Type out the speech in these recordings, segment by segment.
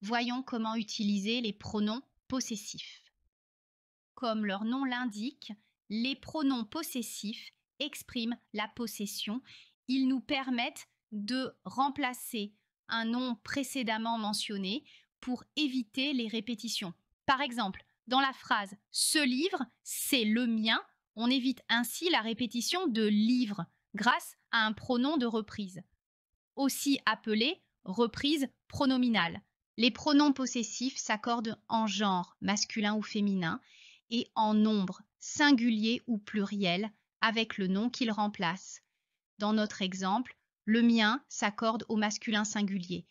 Voyons comment utiliser les pronoms possessifs. Comme leur nom l'indique, les pronoms possessifs expriment la possession. Ils nous permettent de remplacer un nom précédemment mentionné pour éviter les répétitions. Par exemple, dans la phrase "Ce livre, c'est le mien", on évite ainsi la répétition de livre grâce à un pronom de reprise, aussi appelé reprise pronominale. Les pronoms possessifs s'accordent en genre masculin ou féminin et en nombre singulier ou pluriel avec le nom qu'ils remplacent. Dans notre exemple, le mien s'accorde au masculin singulier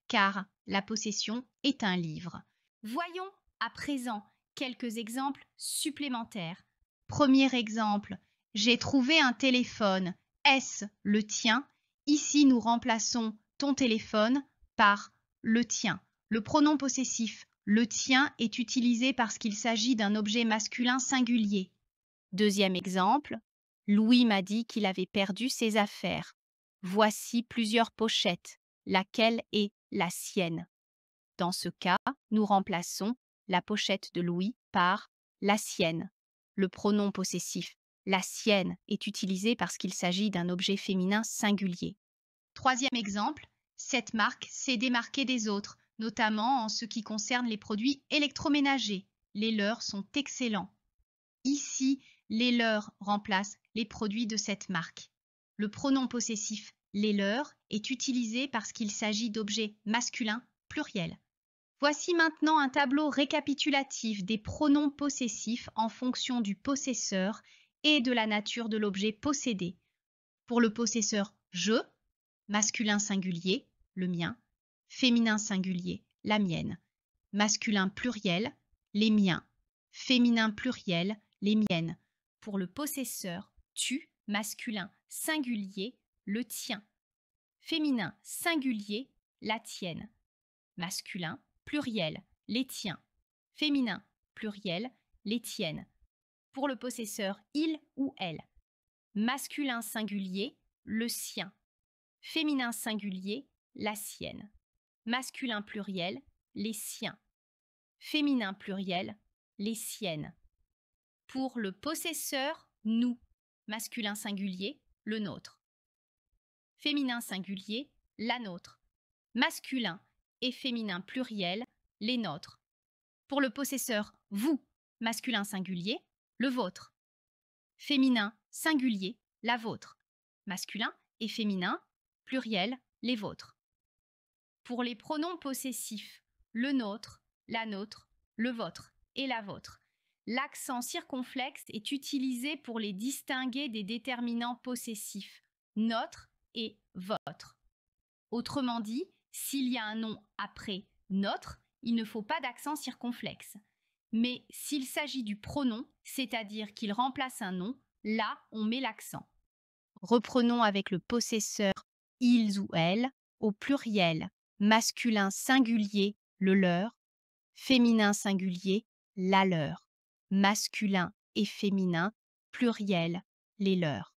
car la possession est un livre. Voyons à présent quelques exemples supplémentaires. Premier exemple, j'ai trouvé un téléphone. Est-ce le tien? Ici, nous remplaçons ton téléphone par le tien. Le pronom possessif le tien est utilisé parce qu'il s'agit d'un objet masculin singulier. Deuxième exemple, Louis m'a dit qu'il avait perdu ses affaires. Voici plusieurs pochettes. Laquelle est la sienne? Dans ce cas, nous remplaçons la pochette de Louis par la sienne. Le pronom possessif la sienne est utilisé parce qu'il s'agit d'un objet féminin singulier. Troisième exemple, cette marque s'est démarquée des autres, notamment en ce qui concerne les produits électroménagers. Les leurs sont excellents. Ici, les leurs remplacent les produits de cette marque. Le pronom possessif les leurs est utilisé parce qu'il s'agit d'objets masculins pluriels. Voici maintenant un tableau récapitulatif des pronoms possessifs en fonction du possesseur et de la nature de l'objet possédé. Pour le possesseur je, masculin singulier, le mien, féminin singulier, la mienne, masculin pluriel, les miens, féminin pluriel, les miennes. Pour le possesseur tu, masculin singulier, le tien, féminin singulier, la tienne, masculin pluriel, les tiens, féminin pluriel, les tiennes. Pour le possesseur il ou elle, masculin singulier, le sien, féminin singulier, la sienne, masculin pluriel, les siens, féminin pluriel, les siennes. Pour le possesseur nous, masculin singulier, le nôtre, féminin singulier, la nôtre, masculin et féminin pluriel, les nôtres. Pour le possesseur vous, masculin singulier, le vôtre, féminin singulier, la vôtre, masculin et féminin pluriel, les vôtres. Pour les pronoms possessifs, le nôtre, la nôtre, le vôtre et la vôtre, l'accent circonflexe est utilisé pour les distinguer des déterminants possessifs notre et votre. Autrement dit, s'il y a un nom après notre, il ne faut pas d'accent circonflexe. Mais s'il s'agit du pronom, c'est-à-dire qu'il remplace un nom, là, on met l'accent. Reprenons avec le possesseur ils ou elles au pluriel, masculin singulier, le leur, féminin singulier, la leur, masculin et féminin, pluriel, les leurs.